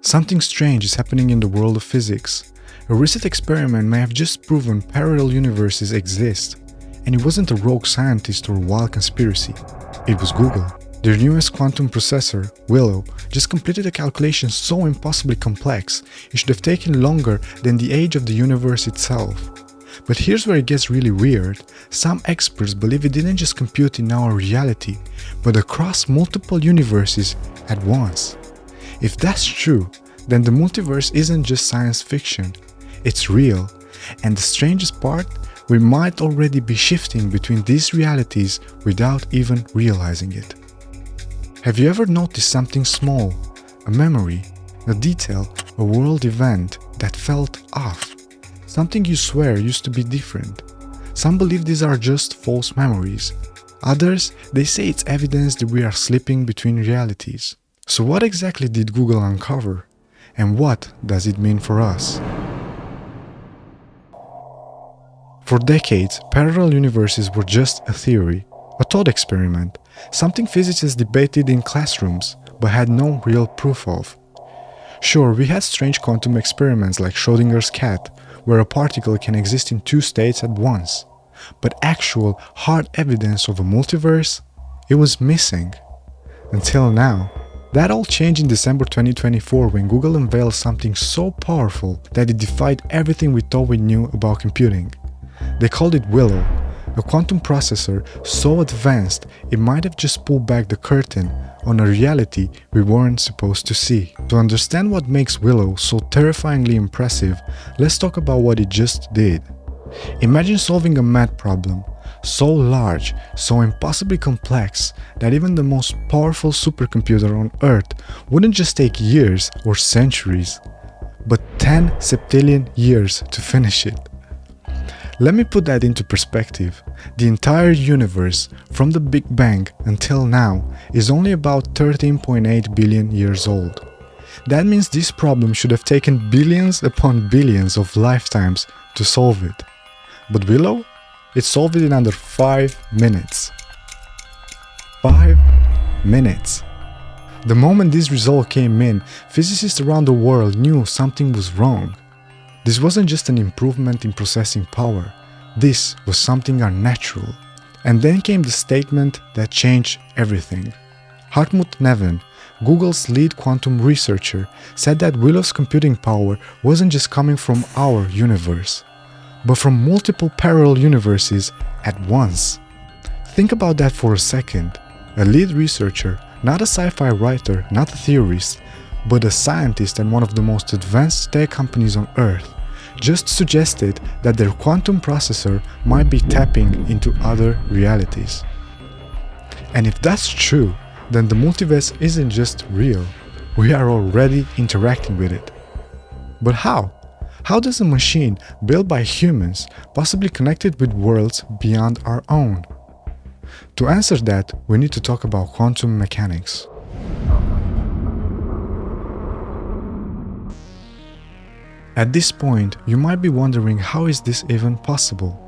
Something strange is happening in the world of physics. A recent experiment may have just proven parallel universes exist, and it wasn't a rogue scientist or a wild conspiracy. It was Google. Their newest quantum processor, Willow, just completed a calculation so impossibly complex it should have taken longer than the age of the universe itself. But here's where it gets really weird. Some experts believe it didn't just compute in our reality, but across multiple universes at once. If that's true, then the multiverse isn't just science fiction. It's real, and the strangest part, we might already be shifting between these realities without even realizing it. Have you ever noticed something small, a memory, a detail, a world event that felt off? Something you swear used to be different. Some believe these are just false memories. Others, they say it's evidence that we are slipping between realities. So what exactly did Google uncover? And what does it mean for us? For decades, parallel universes were just a theory, a thought experiment, something physicists debated in classrooms but had no real proof of. Sure, we had strange quantum experiments like Schrödinger's cat, where a particle can exist in two states at once, but actual, hard evidence of a multiverse? It was missing. Until now. That all changed in December 2024 when Google unveiled something so powerful that it defied everything we thought we knew about computing. They called it Willow, a quantum processor so advanced it might have just pulled back the curtain on a reality we weren't supposed to see. To understand what makes Willow so terrifyingly impressive, let's talk about what it just did. Imagine solving a math problem so large, so impossibly complex that even the most powerful supercomputer on Earth wouldn't just take years or centuries, but 10 septillion years to finish it. Let me put that into perspective. The entire universe, from the Big Bang until now, is only about 13.8 billion years old. That means this problem should have taken billions upon billions of lifetimes to solve it. But Willow? It solved it in under 5 minutes. 5 minutes. The moment this result came in, physicists around the world knew something was wrong. This wasn't just an improvement in processing power. This was something unnatural. And then came the statement that changed everything. Hartmut Neven, Google's lead quantum researcher, said that Willow's computing power wasn't just coming from our universe, but from multiple parallel universes at once. Think about that for a second. A lead researcher, not a sci-fi writer, not a theorist, but a scientist at one of the most advanced tech companies on Earth, just suggested that their quantum processor might be tapping into other realities. And if that's true, then the multiverse isn't just real. We are already interacting with it. But how? How does a machine built by humans possibly connect with worlds beyond our own? To answer that, we need to talk about quantum mechanics. At this point, you might be wondering, how is this even possible?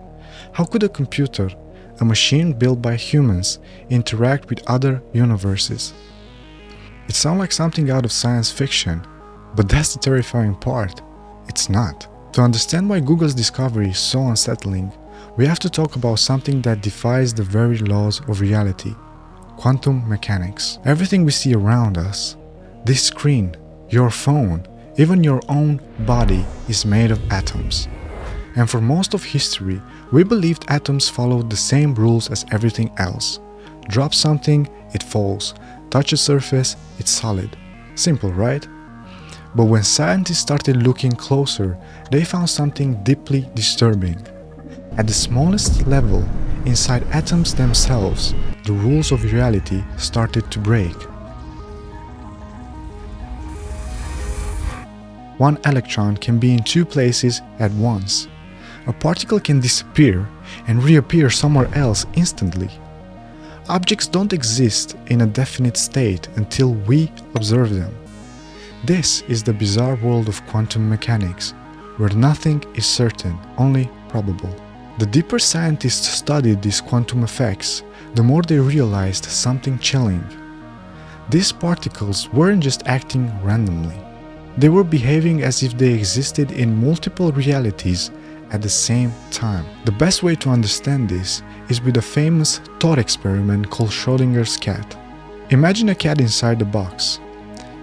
How could a computer, a machine built by humans, interact with other universes? It sounds like something out of science fiction, but that's the terrifying part. It's not. To understand why Google's discovery is so unsettling, we have to talk about something that defies the very laws of reality: quantum mechanics. Everything we see around us, this screen, your phone, even your own body, is made of atoms. And for most of history, we believed atoms followed the same rules as everything else. Drop something, it falls. Touch a surface, it's solid. Simple, right? But when scientists started looking closer, they found something deeply disturbing. At the smallest level, inside atoms themselves, the rules of reality started to break. One electron can be in two places at once. A particle can disappear and reappear somewhere else instantly. Objects don't exist in a definite state until we observe them. This is the bizarre world of quantum mechanics, where nothing is certain, only probable. The deeper scientists studied these quantum effects, the more they realized something chilling. These particles weren't just acting randomly. They were behaving as if they existed in multiple realities at the same time. The best way to understand this is with a famous thought experiment called Schrodinger's cat. Imagine a cat inside the box.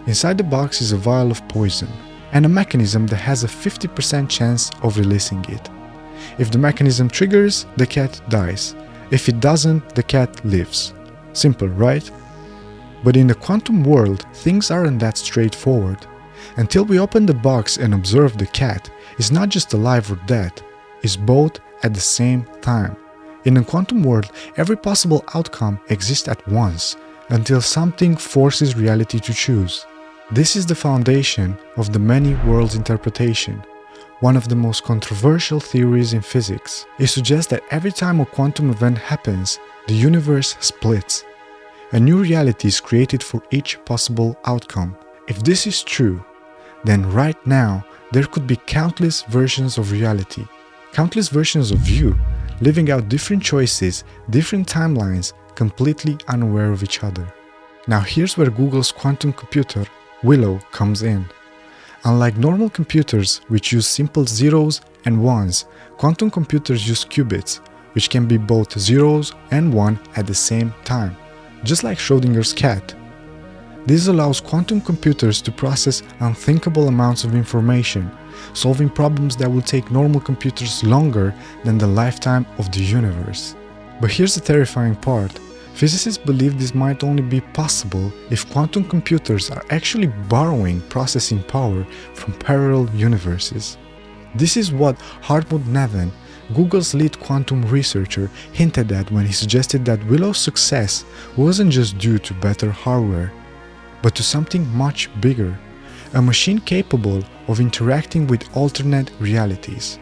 Inside the box is a vial of poison and a mechanism that has a 50% chance of releasing it. If the mechanism triggers, the cat dies. If it doesn't, the cat lives. Simple, right? But in the quantum world, things aren't that straightforward. Until we open the box and observe the cat, it's not just alive or dead, it's both at the same time. In the quantum world, every possible outcome exists at once, until something forces reality to choose. This is the foundation of the many worlds interpretation. One of the most controversial theories in physics. It suggests that every time a quantum event happens, the universe splits. A new reality is created for each possible outcome. If this is true, then right now there could be countless versions of reality, countless versions of you, living out different choices, different timelines, completely unaware of each other. Now here's where Google's quantum computer, Willow, comes in. Unlike normal computers, which use simple zeros and ones, quantum computers use qubits, which can be both zeros and one at the same time, just like Schrodinger's cat. This allows quantum computers to process unthinkable amounts of information, solving problems that would take normal computers longer than the lifetime of the universe. But here's the terrifying part. Physicists believe this might only be possible if quantum computers are actually borrowing processing power from parallel universes. This is what Hartmut Neven, Google's lead quantum researcher, hinted at when he suggested that Willow's success wasn't just due to better hardware, but to something much bigger, a machine capable of interacting with alternate realities.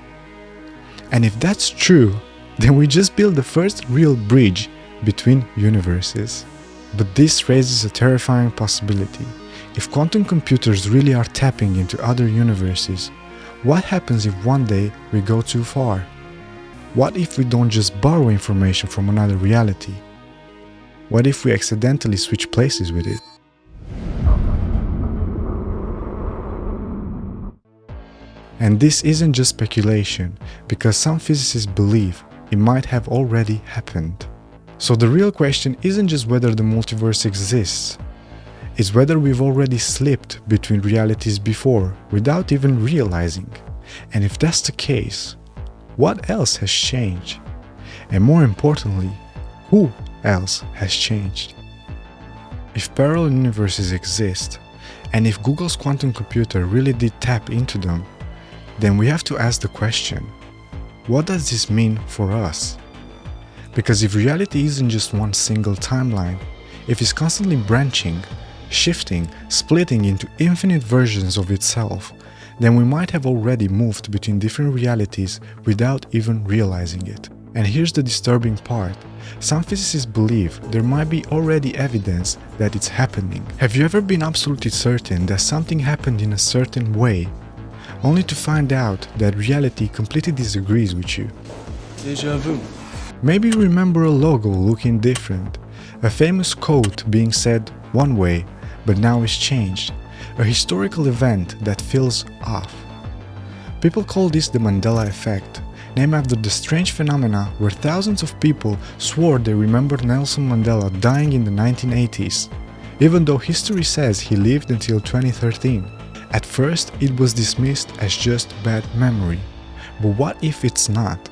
And if that's true, then we just built the first real bridge between universes. But this raises a terrifying possibility. If quantum computers really are tapping into other universes, what happens if one day we go too far? What if we don't just borrow information from another reality? What if we accidentally switch places with it? And this isn't just speculation, because some physicists believe it might have already happened. So the real question isn't just whether the multiverse exists, it's whether we've already slipped between realities before without even realizing. And if that's the case, what else has changed? And more importantly, who else has changed? If parallel universes exist, and if Google's quantum computer really did tap into them, then we have to ask the question, what does this mean for us? Because if reality isn't just one single timeline, if it's constantly branching, shifting, splitting into infinite versions of itself, then we might have already moved between different realities without even realizing it. And here's the disturbing part. Some physicists believe there might be already evidence that it's happening. Have you ever been absolutely certain that something happened in a certain way, only to find out that reality completely disagrees with you? Déjà vu. Maybe you remember a logo looking different, a famous quote being said one way, but now it's changed, a historical event that feels off. People call this the Mandela Effect, named after the strange phenomena where thousands of people swore they remembered Nelson Mandela dying in the 1980s, even though history says he lived until 2013. At first, it was dismissed as just bad memory. But what if it's not?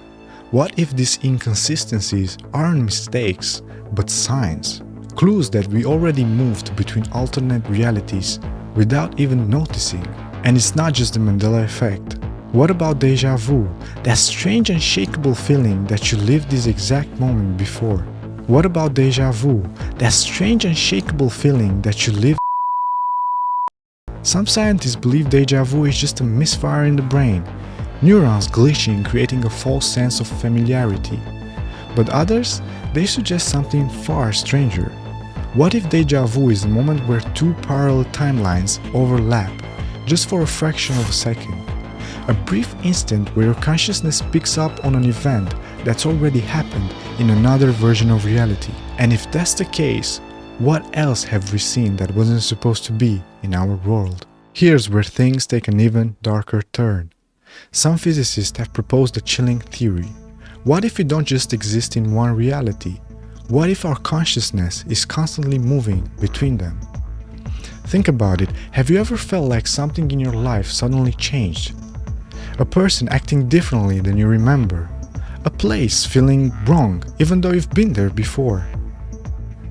What if these inconsistencies aren't mistakes, but signs? Clues that we already moved between alternate realities without even noticing. And it's not just the Mandela Effect. What about déjà vu? That strange unshakable feeling that you lived this exact moment before. What about déjà vu? That strange unshakable feeling that you lived. Some scientists believe déjà vu is just a misfire in the brain, neurons glitching, creating a false sense of familiarity. But others, they suggest something far stranger. What if déjà vu is the moment where two parallel timelines overlap, just for a fraction of a second? A brief instant where your consciousness picks up on an event that's already happened in another version of reality. And if that's the case, what else have we seen that wasn't supposed to be in our world? Here's where things take an even darker turn. Some physicists have proposed a chilling theory. What if we don't just exist in one reality? What if our consciousness is constantly moving between them? Think about it. Have you ever felt like something in your life suddenly changed? A person acting differently than you remember. A place feeling wrong even though you've been there before.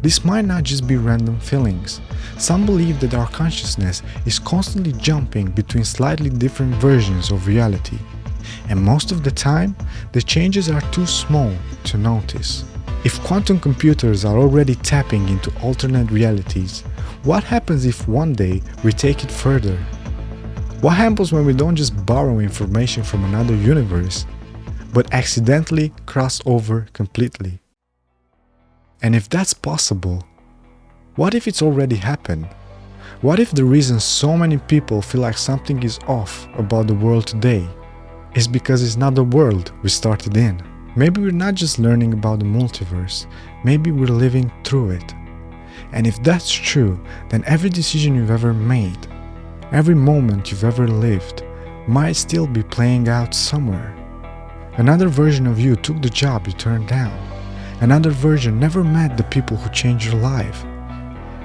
This might not just be random feelings. Some believe that our consciousness is constantly jumping between slightly different versions of reality. And most of the time, the changes are too small to notice. If quantum computers are already tapping into alternate realities, what happens if one day we take it further? What happens when we don't just borrow information from another universe, but accidentally cross over completely? And if that's possible, what if it's already happened? What if the reason so many people feel like something is off about the world today is because it's not the world we started in? Maybe we're not just learning about the multiverse, maybe we're living through it. And if that's true, then every decision you've ever made, every moment you've ever lived, might still be playing out somewhere. Another version of you took the job you turned down. Another version never met the people who changed your life.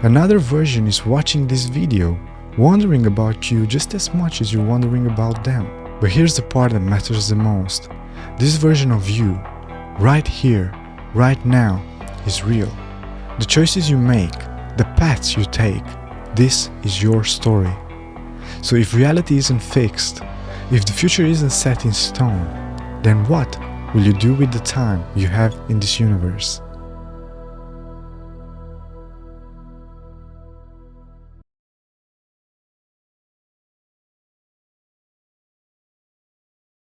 Another version is watching this video, wondering about you just as much as you're wondering about them. But here's the part that matters the most. This version of you, right here, right now, is real. The choices you make, the paths you take, this is your story. So if reality isn't fixed, if the future isn't set in stone, then what will you do with the time you have in this universe?